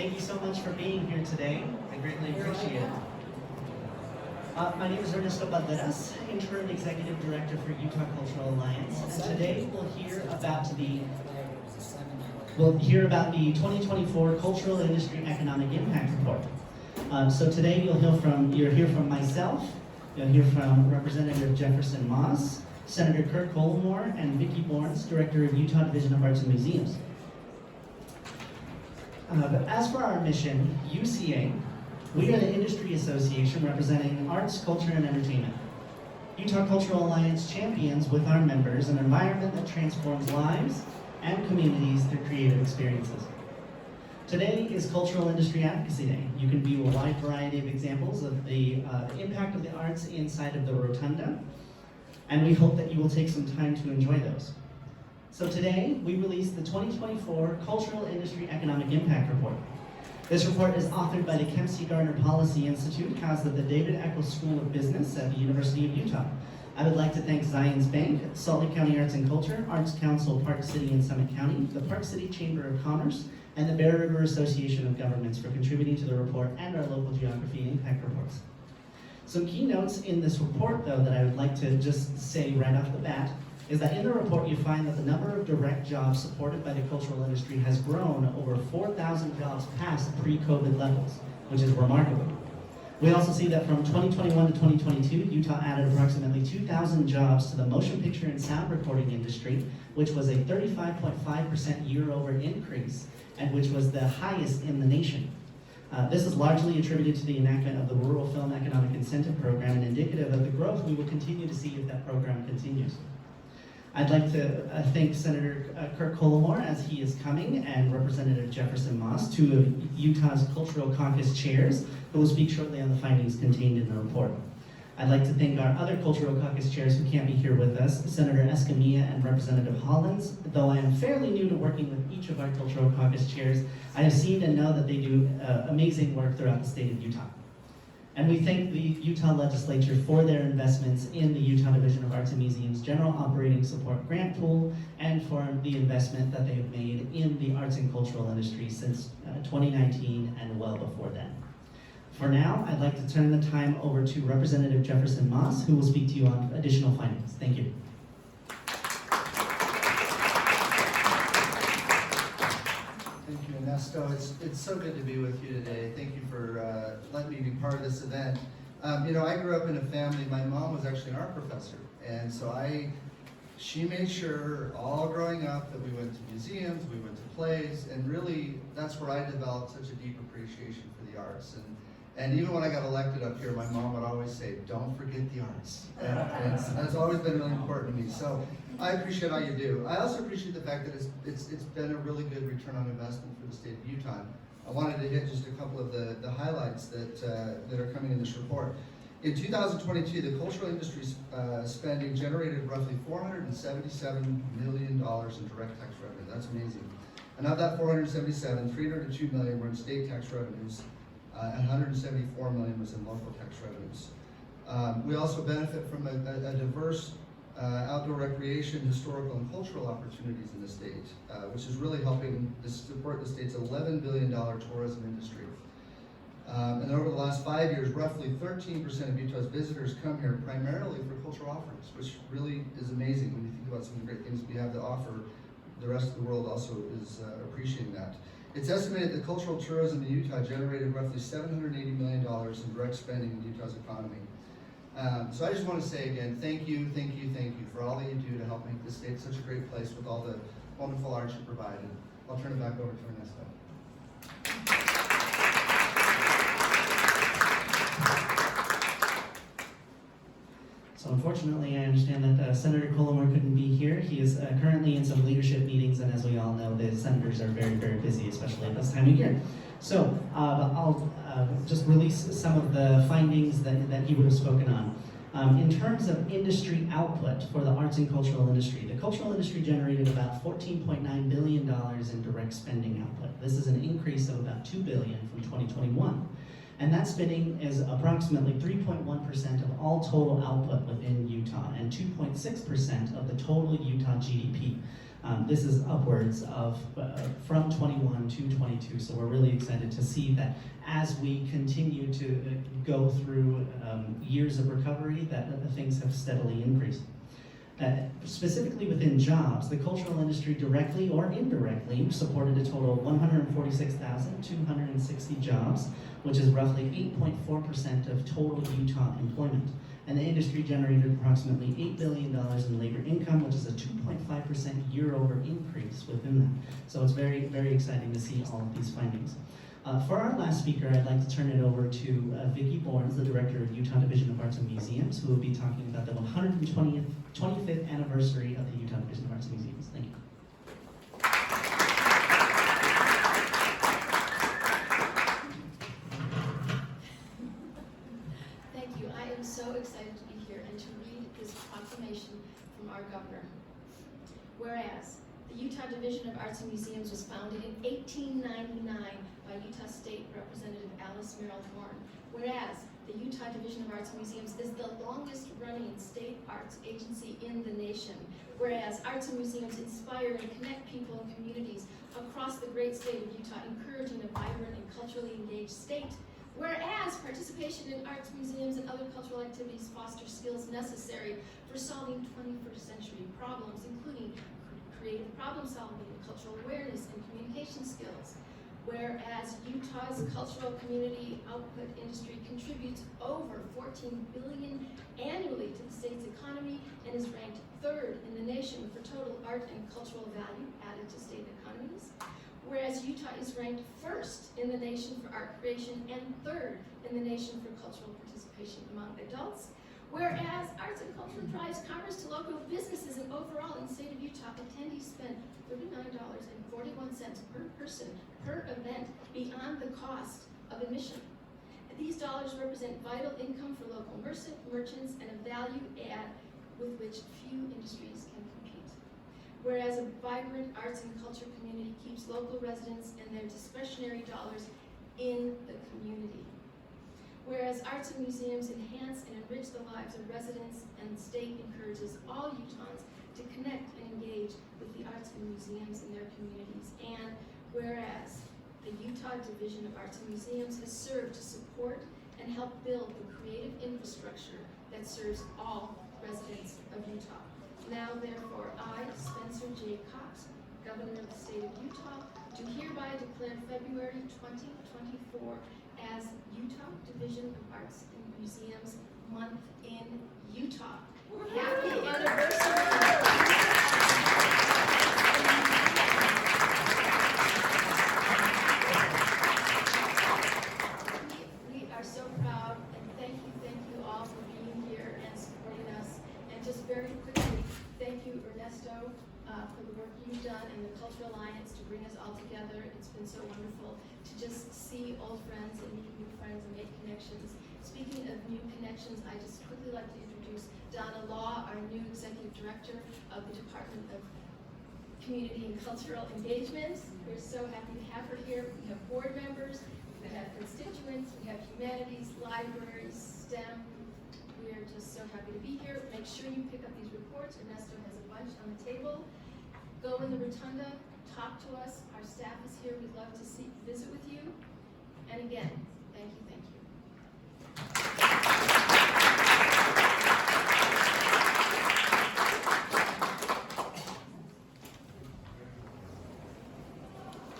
Thank you so much for being here today. I greatly appreciate it. My name is Ernesto Balderas, Interim Executive Director for Utah Cultural Alliance, and today we'll hear about the 2024 Cultural Industry Economic Impact Report. So today you'll hear from myself, you'll hear from Representative Jefferson Moss, Senator Kirk Collimore, and Vicki Bourns, Director of Utah Division of Arts and Museums. But as for our mission, UCA, we are the industry association representing arts, culture, and entertainment. Utah Cultural Alliance champions with our members an environment that transforms lives and communities through creative experiences. Today is Cultural Industry Advocacy Day. You can view a wide variety of examples of the impact of the arts inside of the Rotunda, and we hope that you will take some time to enjoy those. So today, we released the 2024 Cultural Industry Economic Impact Report. This report is authored by the Kempsey Gardner Policy Institute, housed at the David Eccles School of Business at the University of Utah. I would like to thank Zions Bank, Salt Lake County Arts and Culture, Arts Council Park City and Summit County, the Park City Chamber of Commerce, and the Bear River Association of Governments for contributing to the report and our local geography impact reports. Some key notes in this report, though, that I would like to just say right off the bat, is that in the report you find that the number of direct jobs supported by the cultural industry has grown over 4,000 jobs past pre-COVID levels, which is remarkable. We also see that from 2021 to 2022, Utah added approximately 2,000 jobs to the motion picture and sound recording industry, which was a 35.5% year-over increase, and which was the highest in the nation. This is largely attributed to the enactment of the Rural Film Economic Incentive Program and indicative of the growth we will continue to see if that program continues. I'd like to thank Senator Kirk Collimore as he is coming, and Representative Jefferson Moss, two of Utah's Cultural Caucus chairs, who will speak shortly on the findings contained in the report. I'd like to thank our other Cultural Caucus chairs who can't be here with us, Senator Escamilla and Representative Hollins. Though I am fairly new to working with each of our Cultural Caucus chairs, I have seen and know that they do amazing work throughout the state of Utah. And we thank the Utah Legislature for their investments in the Utah Division of Arts and Museums General Operating Support Grant Pool and for the investment that they have made in the arts and cultural industry since 2019 and well before then. For now, I'd like to turn the time over to Representative Jefferson Moss, who will speak to you on additional findings. Thank you. Thank you, Ernesto. It's so good to be with you today. Thank you for letting me be part of this event. I grew up in a family, my mom was actually an art professor, and so she made sure all growing up that we went to museums, we went to plays, and really that's where I developed such a deep appreciation for the arts. And even when I got elected up here, my mom would always say, don't forget the arts. And that's always been really important to me. So I appreciate all you do. I also appreciate the fact that it's been a really good return on investment for the state of Utah. I wanted to hit just a couple of the highlights that are coming in this report. In 2022, the cultural industry spending generated roughly $477 million in direct tax revenue. That's amazing. And of that 477, $302 million were in state tax revenues, and $174 million was in local tax revenues. We also benefit from a diverse outdoor recreation, historical, and cultural opportunities in the state, which is really helping to support the state's $11 billion tourism industry. And over the last 5 years, roughly 13% of Utah's visitors come here primarily for cultural offerings, which really is amazing when you think about some of the great things we have to offer. The rest of the world also is appreciating that. It's estimated that cultural tourism in Utah generated roughly $780 million in direct spending in Utah's economy. So I just want to say again, thank you for all that you do to help make this state such a great place with all the wonderful arts you provide. And I'll turn it back over to Ernesto. So unfortunately, I understand that Senator Collimore couldn't be here. He is currently in some leadership meetings, and as we all know, the senators are very, very busy, especially at this time of year. So I'll just release some of the findings that he would have spoken on. In terms of industry output for the arts and cultural industry, the cultural industry generated about $14.9 billion in direct spending output. This is an increase of about $2 billion from 2021. And that spending is approximately 3.1% of all total output within Utah and 2.6% of the total Utah GDP. This is upwards of from 21 to 22, so we're really excited to see that as we continue to go through years of recovery, that things have steadily increased. Specifically within jobs, the cultural industry directly or indirectly supported a total of 146,260 jobs, which is roughly 8.4% of total Utah employment. And the industry generated approximately $8 billion in labor income, which is a 2.5% year-over increase within that. So it's very, very exciting to see all of these findings. For our last speaker, I'd like to turn it over to Vicki Bourns, the Director of Utah Division of Arts and Museums, who will be talking about the 125th anniversary of the Utah Division of Arts and Museums. Thank you. Thank you. I am so excited to be here and to read this proclamation from our governor. Whereas the Utah Division of Arts and Museums was founded in 1899 by Utah State Representative Merrill Horn. Whereas the Utah Division of Arts and Museums is the longest running state arts agency in the nation. Whereas arts and museums inspire and connect people and communities across the great state of Utah, encouraging a vibrant and culturally engaged state. Whereas participation in arts, museums, and other cultural activities foster skills necessary for solving 21st century problems, including creative problem solving, cultural awareness, and communication skills. Whereas Utah's cultural community output industry contributes over $14 billion annually to the state's economy and is ranked 3rd in the nation for total art and cultural value added to state economies. Whereas Utah is ranked 1st in the nation for art creation and 3rd in the nation for cultural participation among adults. Whereas arts and culture drives commerce to local businesses, and overall in the state of Utah, attendees spend $39.41 per person per event beyond the cost of admission. And these dollars represent vital income for local merchants and a value add with which few industries can compete. Whereas a vibrant arts and culture community keeps local residents and their discretionary dollars in the community. Whereas arts and museums enhance and enrich the lives of residents, and the state encourages all Utahns to connect and engage with the arts and museums in their communities. And whereas the Utah Division of Arts and Museums has served to support and help build the creative infrastructure that serves all residents of Utah. Now therefore, I, Spencer J. Cox, Governor of the state of Utah, do hereby declare February 2024 as Utah Division of Arts and Museums Month in Utah. Happy anniversary! We are so proud, and thank you all for being here and supporting us. And just very quickly, thank you, Ernesto, for the work you've done and the Cultural Alliance to bring us all together. It's been so wonderful to just see old friends and meet new friends and make connections. Speaking of new connections, I just quickly like to introduce Donna Law, our new Executive Director of the Department of Community and Cultural Engagement. We're so happy to have her here. We have board members, we have constituents, we have humanities, libraries, STEM. We are just so happy to be here. Make sure you pick up these reports. Ernesto has a bunch on the table. Go in the rotunda, talk to us. Our staff is here. We'd love to visit with you. And again, thank you, thank you.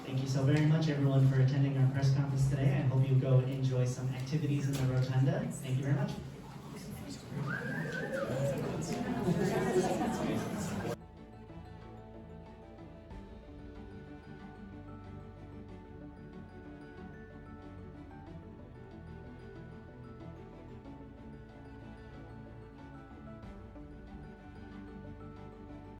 Thank you so very much, everyone, for attending our press conference today. I hope you go enjoy some activities in the rotunda. Thank you very much.